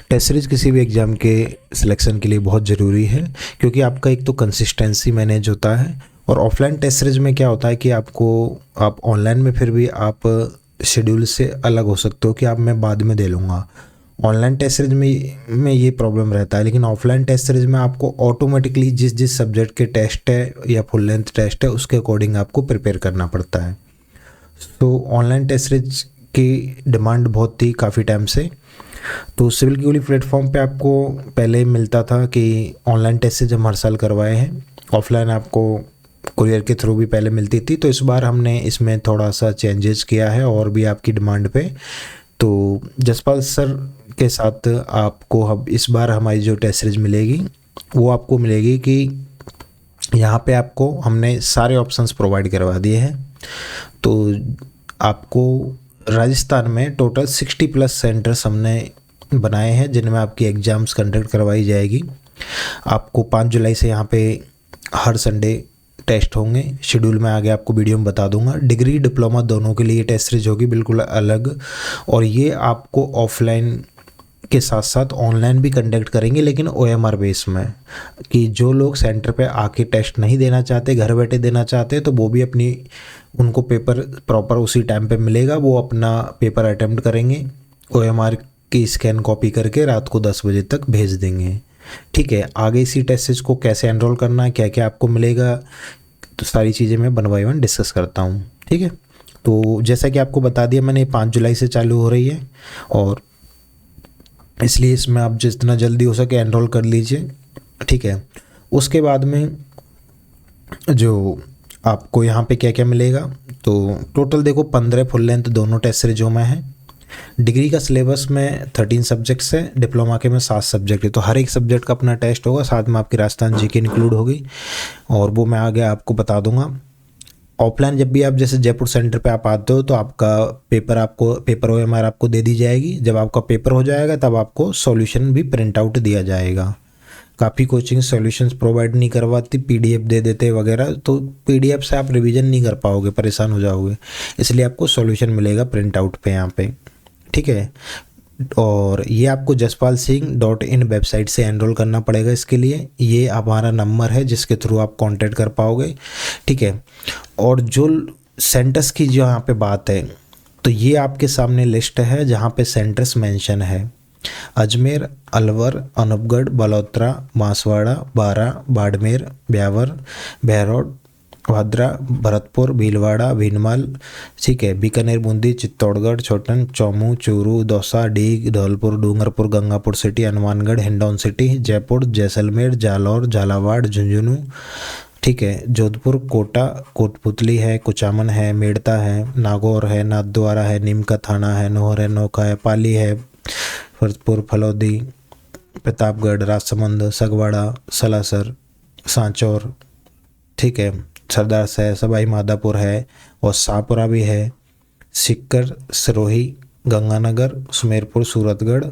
Test series किसी भी exam के सिलेक्शन के लिए बहुत ज़रूरी है, क्योंकि आपका एक तो कंसिस्टेंसी मैनेज होता है। और ऑफलाइन टेस्ट सीरीज में क्या होता है कि आप ऑनलाइन में फिर भी आप शेड्यूल से अलग हो सकते हो कि आप मैं बाद में दे लूँगा। ऑनलाइन टेस्ट सीरीज में ये प्रॉब्लम रहता है, लेकिन ऑफलाइन टेस्ट सीरीज में आपको ऑटोमेटिकली जिस सब्जेक्ट के टेस्ट है या फुल लेंथ टेस्ट है उसके अकॉर्डिंग आपको प्रिपेयर करना पड़ता है। तो ऑनलाइन टेस्ट सीरीज की डिमांड बहुत थी काफ़ी टाइम से। तो सिविल की गोली प्लेटफॉर्म पे आपको पहले मिलता था कि ऑनलाइन टेस्ट सीरीज हम हर साल करवाए हैं, ऑफलाइन आपको कुरियर के थ्रू भी पहले मिलती थी। तो इस बार हमने इसमें थोड़ा सा चेंजेस किया है और भी आपकी डिमांड पे। तो जसपाल सर के साथ आपको अब इस बार हमारी जो टेस्ट सीरीज मिलेगी वो आपको मिलेगी कि यहाँ पे आपको हमने सारे ऑप्शंस प्रोवाइड करवा दिए हैं। तो आपको राजस्थान में टोटल 60+ सेंटर्स हमने बनाए हैं जिनमें आपकी एग्ज़ाम्स कंडक्ट करवाई जाएगी। आपको 5 जुलाई से यहाँ पे हर संडे टेस्ट होंगे। शेड्यूल में आगे आपको वीडियो में बता दूंगा। डिग्री डिप्लोमा दोनों के लिए टेस्ट सीरीज होगी बिल्कुल अलग, और ये आपको ऑफलाइन के साथ साथ ऑनलाइन भी कंडक्ट करेंगे, लेकिन OMR बेस में, कि जो लोग सेंटर पे आके टेस्ट नहीं देना चाहते, घर बैठे देना चाहते, तो वो भी उनको पेपर प्रॉपर उसी टाइम पे मिलेगा। वो अपना पेपर अटेम्प्ट करेंगे, OMR की स्कैन कॉपी करके रात को 10 बजे तक भेज देंगे। ठीक है, आगे इसी टेस्ट सीरीज को कैसे एनरोल करना है, क्या क्या आपको मिलेगा, तो सारी चीज़ें मैं 1 बाय 1 डिस्कस करता हूँ। ठीक है, तो जैसा कि आपको बता दिया मैंने, 5 जुलाई से चालू हो रही है और इसलिए इसमें आप जितना जल्दी हो सके एनरोल कर लीजिए। ठीक है, उसके बाद में जो आपको यहाँ पे क्या क्या मिलेगा, तो टोटल देखो 15 फुल लेंथ दोनों टेस्ट सीरीजों में है। डिग्री का सिलेबस में 13 सब्जेक्ट्स है, डिप्लोमा के में 7 सब्जेक्ट है। तो हर एक सब्जेक्ट का अपना टेस्ट होगा, साथ में आपकी राजस्थान जीके इंक्लूड होगी, और वो मैं आगे आपको बता दूंगा। ऑफलाइन जब भी आप जैसे जयपुर सेंटर पे आप आते हो तो आपका पेपर OMR आपको दे दी जाएगी। जब आपका पेपर हो जाएगा तब आपको सॉल्यूशन भी प्रिंट आउट दिया जाएगा। काफ़ी कोचिंग सॉल्यूशंस प्रोवाइड नहीं करवाती, PDF दे देते वगैरह, तो PDF से आप रिवीजन नहीं कर पाओगे, परेशान हो जाओगे, इसलिए आपको सॉल्यूशन मिलेगा प्रिंट आउट पे यहाँ पे। ठीक है, और ये आपको jaspalsingh.in वेबसाइट से एनरोल करना पड़ेगा। इसके लिए ये हमारा नंबर है जिसके थ्रू आप कांटेक्ट कर पाओगे। ठीक है, और जो सेंटर्स की जो यहाँ पे बात है, तो ये आपके सामने लिस्ट है जहाँ पे सेंटर्स मेंशन है। अजमेर, अलवर, अनूपगढ़, बलोत्रा, बांसवाड़ा, बारा, बाड़मेर, ब्यावर, बहरौड, भादरा, भरतपुर, भीलवाड़ा, भीनमाल, ठीक है, बीकानेर, बूंदी, चित्तौड़गढ़, छोटन, चौमू, चूरू, दौसा, डीग, धौलपुर, डूंगरपुर, गंगापुर सिटी, हनुमानगढ़, हिंडौन सिटी, जयपुर, जैसलमेर, जालौर, झालावाड़, झुंझुनू, ठीक है, जोधपुर, कोटा, कोटपुतली है, कुचामन है, मेड़ता है, नागौर है, नाथद्वारा है, नीम का थाना है, नोहर है, नौका है, पाली है, फरसपुर, फलौदी, प्रतापगढ़, राजसमंद, सगवाड़ा, सलासर, सांचौर, ठीक है, सरदार है, सवाई माधोपुर है, और शाहपुरा भी है, सिक्कर, सिरोही, गंगानगर, सुमेरपुर, सूरतगढ़,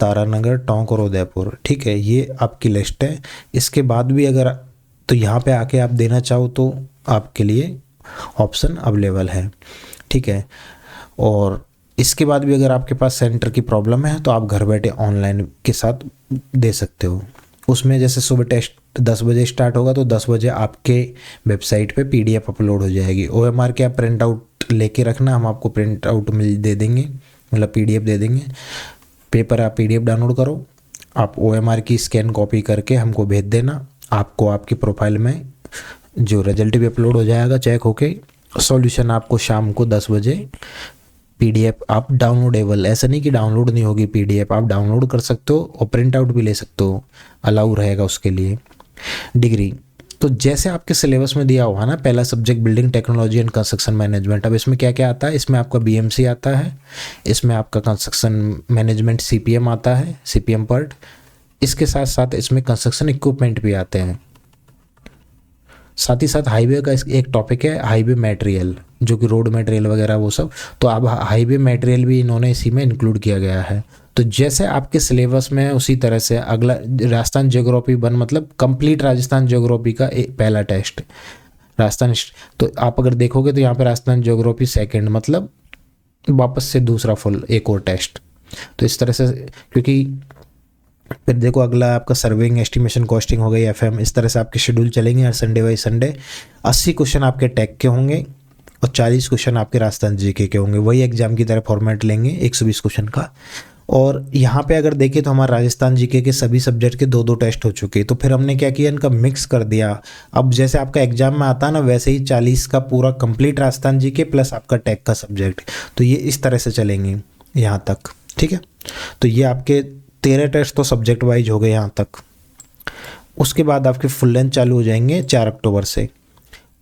तारानगर, टोंक और उदयपुर। ठीक है, ये आपकी लिस्ट है। इसके बाद भी अगर तो यहाँ पे आके आप देना चाहो तो आपके लिए ऑप्शन अवेलेबल है। ठीक है, और इसके बाद भी अगर आपके पास सेंटर की प्रॉब्लम है तो आप घर बैठे ऑनलाइन के साथ दे सकते हो। उसमें जैसे सुबह टेस्ट 10 बजे स्टार्ट होगा तो 10 बजे आपके वेबसाइट पे PDF अपलोड हो जाएगी। OMR के आप प्रिंट आउट लेके रखना, हम आपको प्रिंट आउट दे देंगे, मतलब PDF दे देंगे। पेपर आप PDF डाउनलोड करो, आप OMR की स्कैन कॉपी करके हमको भेज देना। आपको आपकी प्रोफाइल में जो रिजल्ट भी अपलोड हो जाएगा चेक होके। सॉल्यूशन आपको शाम को 10 बजे PDF आप डाउनलोडेबल, ऐसा नहीं कि डाउनलोड नहीं होगी PDF, आप डाउनलोड कर सकते हो और प्रिंट आउट भी ले सकते हो, अलाउ रहेगा उसके लिए। डिग्री तो जैसे आपके सिलेबस में दिया हुआ ना, पहला subject building technology and construction management. अब इसमें क्या क्या आता है, इसमें आपका BMC आता है, इसमें आपका कंस्ट्रक्शन मैनेजमेंट CPM आता है, CPM पार्ट। इसके साथ साथ इसमें कंस्ट्रक्शन इक्विपमेंट भी आते हैं। साथ ही साथ हाईवे का एक टॉपिक है हाईवे मटेरियल, जो कि रोड मटेरियल वगैरह वो सब, तो अब हाईवे मटेरियल भी इन्होंने इसी में इंक्लूड किया गया है। तो जैसे आपके सिलेबस में है उसी तरह से अगला राजस्थान ज्योग्राफी 1, मतलब कंप्लीट राजस्थान ज्योग्राफी का पहला टेस्ट राजस्थान। तो आप अगर देखोगे तो यहाँ पे राजस्थान ज्योग्राफी 2nd, मतलब वापस से दूसरा फुल एक और टेस्ट। तो इस तरह से, क्योंकि फिर देखो अगला आपका सर्विंग, एस्टिमेशन, कॉस्टिंग हो गई, एफएम, इस तरह से आपके शेड्यूल चलेंगे हर संडे बाई संडे। 80 क्वेश्चन आपके टैग के होंगे और 40 क्वेश्चन आपके राजस्थान जीके के होंगे। वही एग्जाम की तरह फॉर्मेट लेंगे 120 क्वेश्चन का। और यहाँ पे अगर देखें तो हमारा राजस्थान जीके के सभी सब्जेक्ट के 2-2 टेस्ट हो चुके, तो फिर हमने क्या किया, इनका मिक्स कर दिया। अब जैसे आपका एग्जाम में आता है ना, वैसे ही 40 का पूरा कंप्लीट राजस्थान जीके प्लस आपका टैग का सब्जेक्ट, तो ये इस तरह से चलेंगे यहाँ तक। ठीक है, तो ये आपके 13 टेस्ट तो सब्जेक्ट वाइज हो गए यहाँ तक। उसके बाद आपके फुल लेंथ चालू हो जाएंगे 4 अक्टूबर से,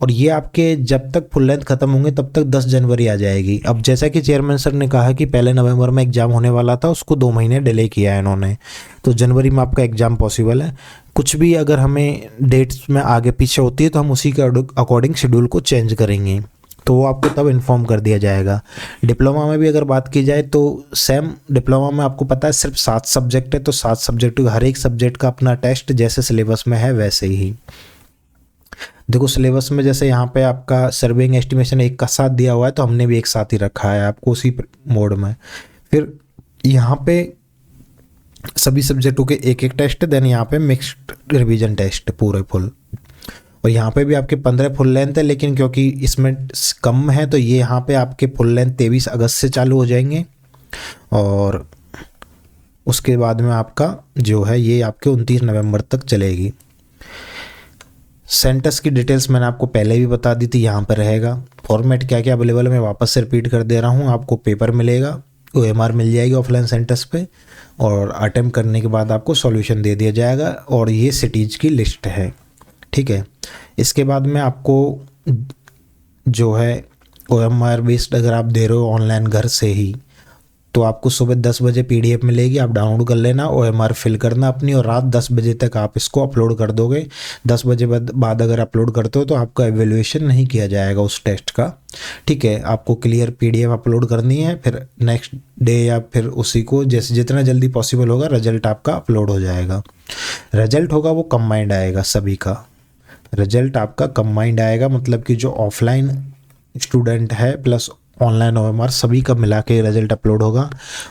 और ये आपके जब तक फुल लेंथ खत्म होंगे तब तक 10 जनवरी आ जाएगी। अब जैसा कि चेयरमैन सर ने कहा कि पहले नवंबर में एग्जाम होने वाला था, उसको 2 महीने डिले किया है इन्होंने, तो जनवरी में आपका एग्जाम पॉसिबल है। कुछ भी अगर हमें डेट्स में आगे पीछे होती है तो हम उसी के अकॉर्डिंग शेड्यूल को चेंज करेंगे, तो वो आपको तब इन्फॉर्म कर दिया जाएगा। डिप्लोमा में भी अगर बात की जाए तो सेम डिप्लोमा में आपको पता है सिर्फ 7 सब्जेक्ट है, तो 7 सब्जेक्ट, हर एक सब्जेक्ट का अपना टेस्ट जैसे सिलेबस में है वैसे ही। देखो सिलेबस में जैसे यहाँ पे आपका सर्विंग, एस्टिमेशन एक का साथ दिया हुआ है, तो हमने भी एक साथ ही रखा है आपको उसी मोड में। फिर यहाँ पे सभी सब्जेक्टों के एक टेस्ट, देन यहाँ पे मिक्स्ड रिवीजन टेस्ट पूरे फुल, और यहाँ पे भी आपके 15 फुल लेंथ है, लेकिन क्योंकि इसमें कम है तो ये यहाँ पे आपके फुल लेंथ 23 अगस्त से चालू हो जाएंगे, और उसके बाद में आपका जो है ये आपके 29 नवंबर तक चलेगी। सेंटर्स की डिटेल्स मैंने आपको पहले भी बता दी थी, यहाँ पर रहेगा। फॉर्मेट क्या क्या अवेलेबल है मैं वापस से रिपीट कर दे रहा हूँ। आपको पेपर मिलेगा, OMR मिल जाएगी ऑफलाइन सेंटर्स पे, और अटेम्प्ट करने के बाद आपको सॉल्यूशन दे दिया जाएगा, और ये सिटीज़ की लिस्ट है। ठीक है, इसके बाद में आपको जो है OMR बेस्ड अगर आप दे रहे हो ऑनलाइन घर से ही, तो आपको सुबह 10 बजे PDF मिलेगी, आप डाउनलोड कर लेना, OMR फिल करना अपनी, और रात 10 बजे तक आप इसको अपलोड कर दोगे। 10 बजे बाद अगर अपलोड करते हो तो आपका एवेल्यूएशन नहीं किया जाएगा उस टेस्ट का। ठीक है, आपको क्लियर PDF अपलोड करनी है, फिर नेक्स्ट डे या फिर उसी को जैसे जितना जल्दी पॉसिबल होगा रिजल्ट आपका अपलोड हो जाएगा। रिजल्ट होगा वो कंबाइंड आएगा, सभी का रिजल्ट आपका कंबाइंड आएगा, मतलब कि जो ऑफलाइन स्टूडेंट है प्लस ऑनलाइन OMR सभी का मिला के रिजल्ट अपलोड होगा।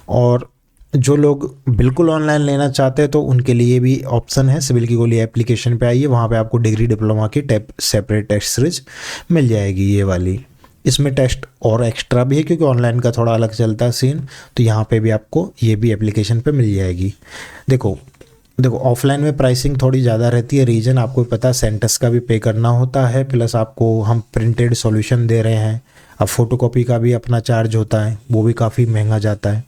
और जो लोग बिल्कुल ऑनलाइन लेना चाहते हैं तो उनके लिए भी ऑप्शन है, सिविल की गोली एप्लीकेशन पे आइए, वहाँ पे आपको डिग्री डिप्लोमा की सेपरेट टेस्ट सीरीज मिल जाएगी ये वाली। इसमें टेस्ट और एक्स्ट्रा भी है क्योंकि ऑनलाइन का थोड़ा अलग चलता है सीन, तो यहाँ पे भी आपको ये भी एप्लीकेशन पे मिल जाएगी। देखो ऑफलाइन में प्राइसिंग थोड़ी ज़्यादा रहती है, रीजन आपको पता है, सेंटर्स का भी पे करना होता है, प्लस आपको हम प्रिंटेड सॉल्यूशन दे रहे हैं। अब फोटोकॉपी का भी अपना चार्ज होता है, वो भी काफ़ी महंगा जाता है।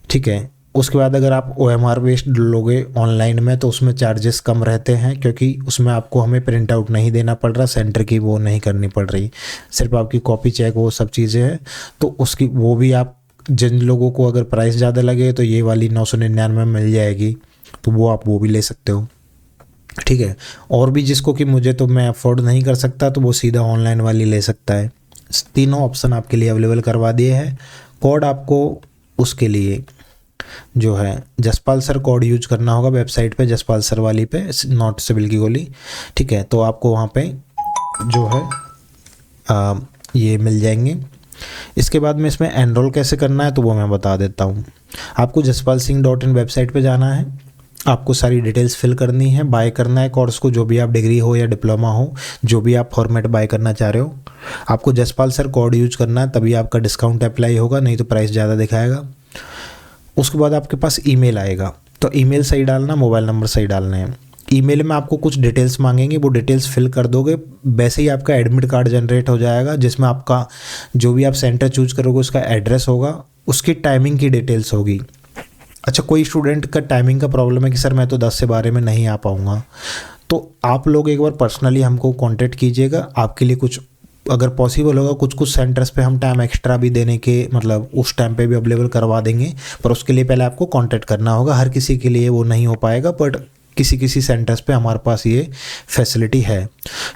ठीक है, उसके बाद अगर आप OMR बेस्ड लोगे ऑनलाइन में तो उसमें चार्जेस कम रहते हैं, क्योंकि उसमें आपको हमें प्रिंट आउट नहीं देना पड़ रहा, सेंटर की वो नहीं करनी पड़ रही, सिर्फ आपकी कॉपी चेक वो सब चीज़ें हैं। तो उसकी वो भी आप, जिन लोगों को अगर प्राइस ज़्यादा लगे तो ये वाली 999 में मिल जाएगी, तो वो आप वो भी ले सकते हो। ठीक है, और भी जिसको कि मुझे तो मैं अफोर्ड नहीं कर सकता तो वो सीधा ऑनलाइन वाली ले सकता है। तीनों ऑप्शन आपके लिए अवेलेबल करवा दिए हैं। कोड आपको उसके लिए जो है जसपाल सर कोड यूज करना होगा वेबसाइट पे, जसपाल सर वाली पे, नॉट सिविल की गोली। ठीक है, तो आपको वहाँ पे जो है ये मिल जाएंगे। इसके बाद में इसमें एनरोल कैसे करना है तो वो मैं बता देता हूँ। आपको jaspaelsingh.in वेबसाइट पे जाना है, आपको सारी डिटेल्स फिल करनी है, बाय करना है कोर्स को, जो भी आप डिग्री हो या डिप्लोमा हो, जो भी आप फॉर्मेट बाय करना चाह रहे हो। आपको जसपाल सर कोड यूज करना है, तभी आपका डिस्काउंट अप्लाई होगा, नहीं तो प्राइस ज़्यादा दिखाएगा। उसके बाद आपके पास ईमेल आएगा, तो ईमेल सही डालना, मोबाइल नंबर सही डालना है। ईमेल में आपको कुछ डिटेल्स मांगेंगे, वो डिटेल्स फिल कर दोगे, वैसे ही आपका एडमिट कार्ड जनरेट हो जाएगा, जिसमें आपका जो भी आप सेंटर चूज करोगे उसका एड्रेस होगा, उसकी टाइमिंग की डिटेल्स होगी। अच्छा, कोई स्टूडेंट का टाइमिंग का प्रॉब्लम है कि सर मैं तो 10 से 12 में नहीं आ पाऊँगा, तो आप लोग एक बार पर्सनली हमको कांटेक्ट कीजिएगा। आपके लिए कुछ अगर पॉसिबल होगा, कुछ सेंटर्स पे हम टाइम एक्स्ट्रा भी देने के मतलब उस टाइम पे भी अवेलेबल करवा देंगे, पर उसके लिए पहले आपको कांटेक्ट करना होगा। हर किसी के लिए वो नहीं हो पाएगा, बट किसी सेंटर्स पे हमारे पास ये फैसिलिटी है।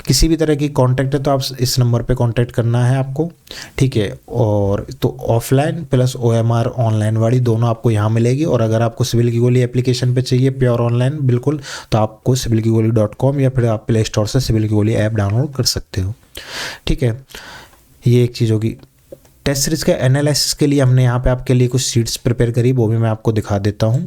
किसी भी तरह की कांटेक्ट है तो आप इस नंबर पे कांटेक्ट करना है आपको। ठीक है, और तो ऑफलाइन प्लस OMR ऑनलाइन वाली दोनों आपको यहाँ मिलेगी। और अगर आपको सिविल की गोली एप्लीकेशन पे चाहिए प्योर ऑनलाइन बिल्कुल, तो आपको civilkigoli.com या फिर आप प्ले स्टोर से सिविल की गोली ऐप डाउनलोड कर सकते हो। ठीक है, ये एक चीज़ होगी। टेस्ट सीरीज का एनालिसिस के लिए हमने यहाँ पे आपके लिए कुछ शीट्स प्रिपेयर करी, वो भी मैं आपको दिखा देता हूँ।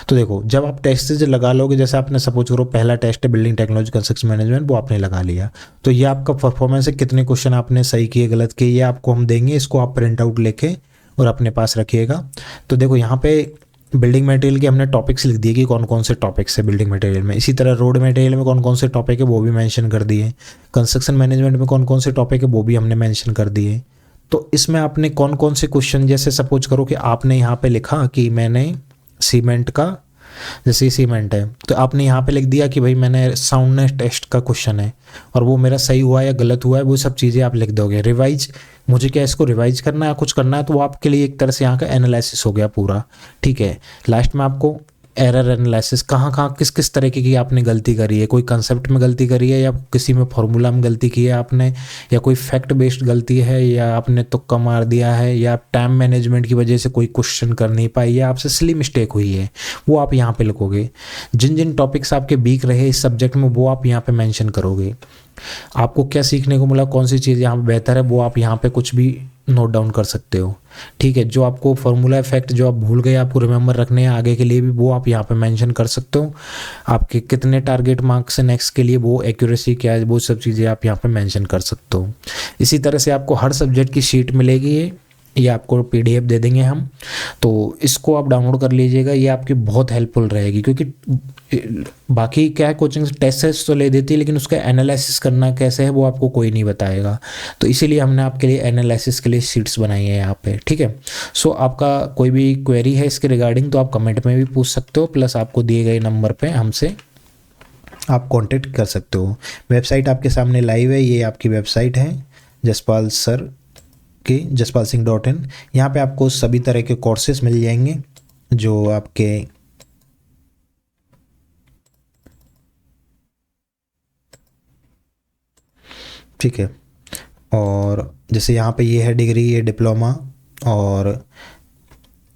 तो देखो, जब आप टेस्ट सीरीज लगा लोगे, जैसे आपने सपोज करो पहला टेस्ट है बिल्डिंग टेक्नोलॉजी कंस्ट्रक्शन मैनेजमेंट, वो आपने लगा लिया, तो ये आपका परफॉर्मेंस है, कितने क्वेश्चन आपने सही किए गलत किए, ये आपको हम देंगे। इसको आप प्रिंट आउट लेके और अपने पास रखिएगा। तो देखो यहाँ पे बिल्डिंग मटेरियल के हमने टॉपिक्स लिख दिए कि कौन कौन से टॉपिक्स है बिल्डिंग मटेरियल में। इसी तरह रोड मटेरियल में कौन कौन से टॉपिक है वो भी मेंशन कर दिए। कंस्ट्रक्शन मैनेजमेंट में कौन कौन से टॉपिक है वो भी हमने मेंशन कर दिए। तो इसमें आपने कौन कौन से क्वेश्चन, जैसे सपोज करो कि आपने यहाँ पे लिखा कि मैंने सीमेंट का, जैसे सीमेंट है तो आपने यहाँ पे लिख दिया कि भाई मैंने साउंडनेस टेस्ट का क्वेश्चन है और वो मेरा सही हुआ या गलत हुआ है, वो सब चीज़ें आप लिख दोगे। रिवाइज, मुझे क्या इसको रिवाइज करना है, कुछ करना है, तो वो आपके लिए एक तरह से यहाँ का एनालिसिस हो गया पूरा। ठीक है, लास्ट में आपको एरर एनालिसिस, कहाँ कहाँ किस किस तरीके की आपने गलती करी है, कोई कंसेप्ट में गलती करी है या किसी में फॉर्मूला में गलती की है आपने, या कोई फैक्ट बेस्ड गलती है, या आपने तुक्का मार दिया है, या टाइम मैनेजमेंट की वजह से कोई क्वेश्चन कर नहीं पाई, या आपसे सिली मिस्टेक हुई है, वो आप यहाँ पे लिखोगे। जिन जिन टॉपिक्स आपके वीक रहे इस सब्जेक्ट में वो आप यहाँ पे मेंशन करोगे। आपको क्या सीखने को मिला, कौन सी चीज़ यहाँ पे बेहतर है, वो आप यहाँ पे कुछ भी नोट डाउन कर सकते हो। ठीक है, जो आपको फॉर्मूला इफेक्ट जो आप भूल गए आपको रिमेंबर रखने हैं आगे के लिए भी, वो आप यहाँ पे मेंशन कर सकते हो। आपके कितने टारगेट मार्क्स है नेक्स्ट के लिए, वो एक्यूरेसी क्या है, वो सब चीज़ें आप यहाँ पे मेंशन कर सकते हो। इसी तरह से आपको हर सब्जेक्ट की शीट मिलेगी, ये आपको पीडीएफ दे देंगे हम, तो इसको आप डाउनलोड कर लीजिएगा। ये आपकी बहुत हेल्पफुल रहेगी, क्योंकि बाकी क्या है, कोचिंग टेस्ट तो ले देती है लेकिन उसका एनालिसिस करना कैसे है वो आपको कोई नहीं बताएगा। तो इसीलिए हमने आपके लिए एनालिसिस के लिए शीट्स बनाई है यहाँ पे। ठीक है, सो आपका कोई भी क्वेरी है इसके रिगार्डिंग तो आप कमेंट में भी पूछ सकते हो, प्लस आपको दिए गए नंबर पे हमसे आप कांटेक्ट कर सकते हो। वेबसाइट आपके सामने लाइव है, ये आपकी वेबसाइट है जसपाल सर की, jaspalsingh.in। यहाँ पे आपको सभी तरह के कोर्सेज मिल जाएंगे जो आपके ठीक है। और जैसे यहाँ पे ये है डिग्री, ये डिप्लोमा और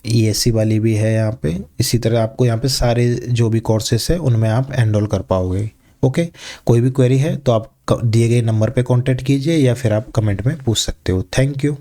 ESC वाली भी है यहाँ पे। इसी तरह आपको यहाँ पे सारे जो भी कोर्सेस है उनमें आप एनरोल कर पाओगे। ओके, कोई भी क्वेरी है तो आप दिए गए नंबर पे कांटेक्ट कीजिए या फिर आप कमेंट में पूछ सकते हो। Thank you.